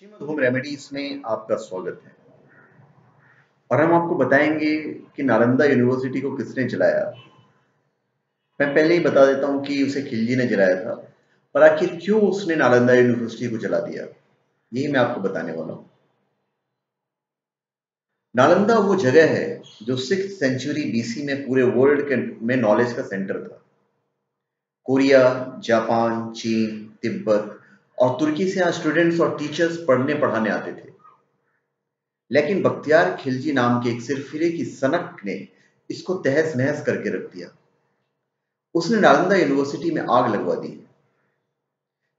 Shrimad home remedies में आपका स्वागत है। और हम आपको बताएंगे कि नालंदा यूनिवर्सिटी को किसने जलाया। मैं पहले ही बता देता हूं कि उसे खिलजी ने जलाया था, पर आखिर क्यों उसने नालंदा यूनिवर्सिटी को जला दिया, यही मैं आपको बताने वाला हूं। नालंदा वो जगह है जो 6th सेंचुरी बीसी में पूरे वर्ल्ड में नॉलेज का सेंटर था। कोरिया, जापान, चीन, तिब्बत और तुर्की से यहाँ स्टूडेंट्स और टीचर्स पढ़ने पढ़ाने आते थे। लेकिन बख्तियार खिलजी नाम के एक सिरफिरे की सनक ने इसको तहस नहस करके रख दिया। उसने नालंदा यूनिवर्सिटी में आग लगवा दी,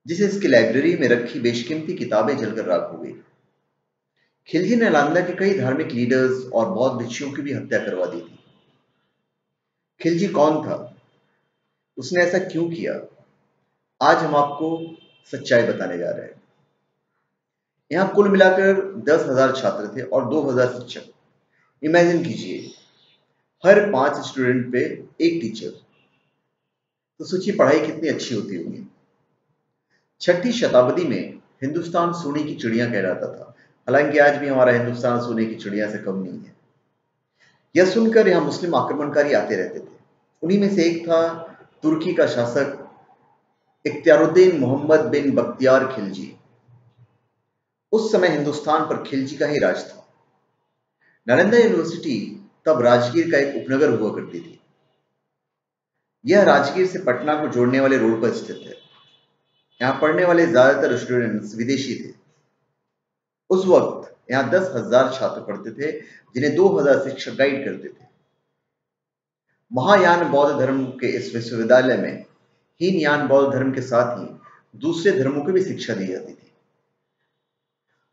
जिसे इसकी लाइब्रेरी में रखी बेशकीमती किताबें जलकर राख हो गई। खिलजी ने नालंदा के कई धार्मिक लीडर्स और बौद्ध भिक्षुओं की भी हत्या करवा दी थी। खिलजी कौन था, उसने ऐसा क्यों किया, आज हम आपको सच्चाई बताने जा रहे हैं। यहाँ कुल मिलाकर 10,000 छात्र थे और 2,000 शिक्षक। इमेजिन कीजिए, हर 5 स्टूडेंट पे एक टीचर। तो सोचिए पढ़ाई कितनी अच्छी होती होगी। 6ठी शताब्दी में हिंदुस्तान सोने की चिड़िया कहलाता था। हालांकि आज भी हमारा हिंदुस्तान सोने की चिड़िया से कम नहीं है। यह सुनकर यहाँ मुस्लिम आक्रमणकारी आते रहते थे। उन्हीं में से एक था तुर्की का शासक इख्तियारुद्दीन मोहम्मद बिन बख्तियार खिलजी। उस समय हिंदुस्तान पर खिलजी का ही राज था। नालंदा यूनिवर्सिटी तब राजगीर का एक उपनगर हुआ करती थी। यह राजगीर से पटना को जोड़ने वाले रोड पर स्थित है। यहाँ पढ़ने वाले ज्यादातर स्टूडेंट्स विदेशी थे। उस वक्त यहाँ 10,000 छात्र पढ़ते थे, जिन्हें 2,000 शिक्षक गाइड करते थे। महायान बौद्ध धर्म के इस विश्वविद्यालय में हीनयान बौद्ध धर्म के साथ ही दूसरे धर्मों की भी शिक्षा दी जाती थी।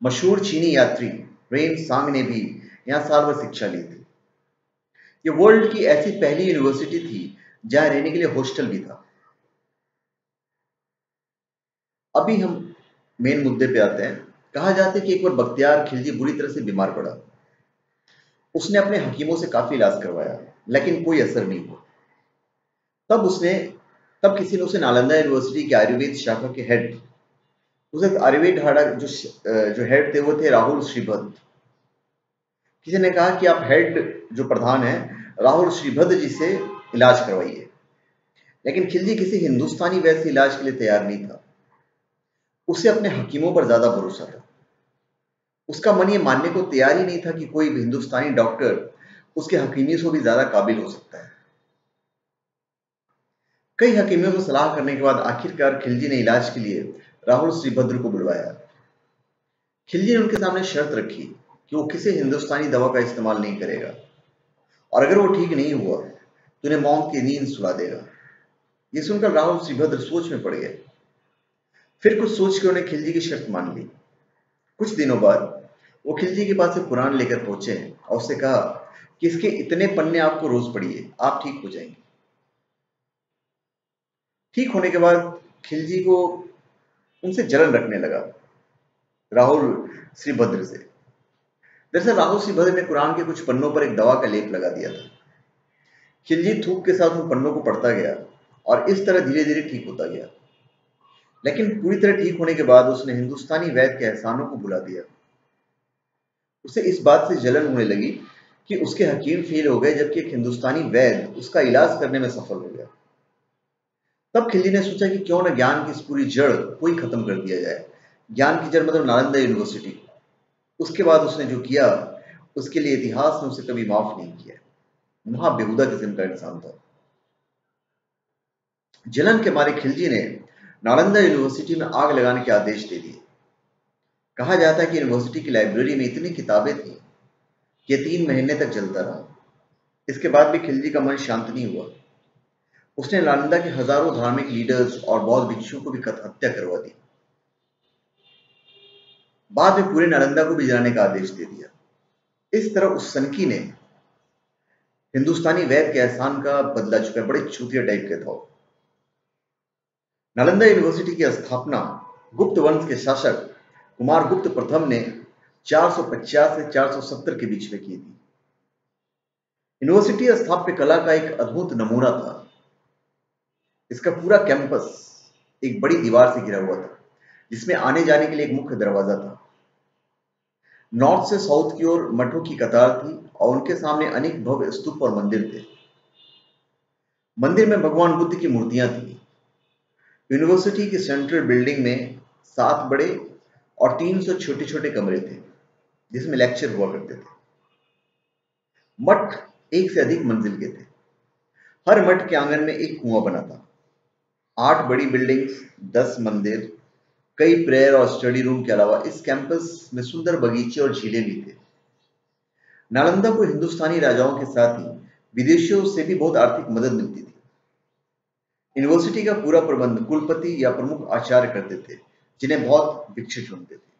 मशहूर चीनी यात्री रेन सांग ने भी यहाँ साल भर शिक्षा ली थी। यह वर्ल्ड की ऐसी पहली यूनिवर्सिटी थी जहां रहने के लिए हॉस्टल भी था। अभी हम मेन मुद्दे पे आते हैं। कहा जाता है कि एक बार बख्तियार खिलजी बुरी तरह से बीमार पड़ा। उसने अपने हकीमों से काफी इलाज करवाया, लेकिन कोई असर नहीं हुआ। तब किसी ने उसे नालंदा यूनिवर्सिटी के आयुर्वेद शाखा के हेड, उसे आयुर्वेद हाड़ा जो हेड थे वो थे राहुल श्रीभद्र। किसी ने कहा कि आप हेड जो प्रधान है राहुल श्रीभद्र जी से इलाज करवाइए। लेकिन खिलजी किसी हिंदुस्तानी वैद्य से इलाज के लिए तैयार नहीं था। उसे अपने हकीमों पर ज्यादा भरोसा था। उसका मन ये मानने को तैयार ही नहीं था कि कोई भी हिंदुस्तानी डॉक्टर उसके हकीमी से भी ज्यादा काबिल हो सकता है। कई हकीमियों से सलाह करने के बाद आखिरकार खिलजी ने इलाज के लिए राहुल श्रीभद्र को बुलवाया। खिलजी ने उनके सामने शर्त रखी कि वो किसी हिंदुस्तानी दवा का इस्तेमाल नहीं करेगा, और अगर वो ठीक नहीं हुआ तो उन्हें मौत की नींद सुला देगा। ये सुनकर राहुल श्रीभद्र सोच में पड़ गए। फिर कुछ सोच के उन्हें खिलजी की शर्त मान ली। कुछ दिनों बाद वो खिलजी के पास एक कुरान लेकर पहुंचे और उससे कहा कि इसके इतने पन्ने आपको रोज पढ़िए, आप ठीक हो जाएंगे। ठीक होने के बाद खिलजी को उनसे जलन रखने लगा, राहुल श्रीभद्र से। दरअसल राहुल श्रीभद्र ने कुरान के कुछ पन्नों पर एक दवा का लेप लगा दिया था। खिलजी थूक के साथ उन पन्नों को पढ़ता गया और इस तरह धीरे धीरे ठीक होता गया। लेकिन पूरी तरह ठीक होने के बाद उसने हिंदुस्तानी वैद्य के एहसानों को भुला दिया। उसे इस बात से जलन होने लगी कि उसके हकीम फेल हो गए, जबकि एक हिंदुस्तानी वैद्य उसका इलाज करने में सफल हो गया। तब खिलजी ने सोचा कि क्यों न ज्ञान की इस पूरी जड़ को ही खत्म कर दिया जाए। ज्ञान की जड़ मतलब नालंदा यूनिवर्सिटी। उसके बाद उसने जो किया उसके लिए इतिहास ने उसे कभी माफ नहीं किया। महा बेहुदा किस्म का इंसान था। जलन के मारे खिलजी ने नालंदा यूनिवर्सिटी में आग लगाने के आदेश दे दिए। कहा जाता है कि यूनिवर्सिटी की लाइब्रेरी में इतनी किताबें थी कि 3 महीने तक जलता रहा। इसके बाद भी खिलजी का मन शांत नहीं हुआ। उसने नालंदा के हजारों धार्मिक लीडर्स और बौद्ध भिक्षुओं को भी हत्या करवा दी। बाद में पूरे नालंदा को भी जलाने का आदेश दे दिया। इस तरह उस सनकी ने हिंदुस्तानी वैद्य के एहसान का बदला चुका। बड़े चूतिया टाइप के था। नालंदा यूनिवर्सिटी की स्थापना गुप्त वंश के शासक कुमारगुप्त प्रथम ने 450 से 470 के बीच में की थी। यूनिवर्सिटी स्थापत्य कला का एक अद्भुत नमूना था। इसका पूरा कैंपस एक बड़ी दीवार से घिरा हुआ था, जिसमें आने जाने के लिए एक मुख्य दरवाजा था। नॉर्थ से साउथ की ओर मठों की कतार थी और उनके सामने अनेक भव्य स्तूप और मंदिर थे। मंदिर में भगवान बुद्ध की मूर्तियां थी। यूनिवर्सिटी की सेंट्रल बिल्डिंग में 7 बड़े और 300 छोटे छोटे कमरे थे जिसमें लेक्चर हुआ करते थे। मठ एक से अधिक मंजिल के थे। हर मठ के आंगन में एक कुआं बना था। 8 बड़ी बिल्डिंग्स, 10 मंदिर, कई प्रेयर और स्टडी रूम के अलावा इस कैंपस में सुंदर बगीचे और झीलें भी थे। नालंदा को हिंदुस्तानी राजाओं के साथ ही विदेशियों से भी बहुत आर्थिक मदद मिलती थी। यूनिवर्सिटी का पूरा प्रबंध कुलपति या प्रमुख आचार्य करते थे, जिन्हें बहुत भिक्षु चुनते थे।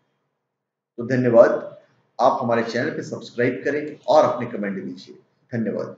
तो धन्यवाद। आप हमारे चैनल पे सब्सक्राइब करें और अपने कमेंट दीजिए। धन्यवाद।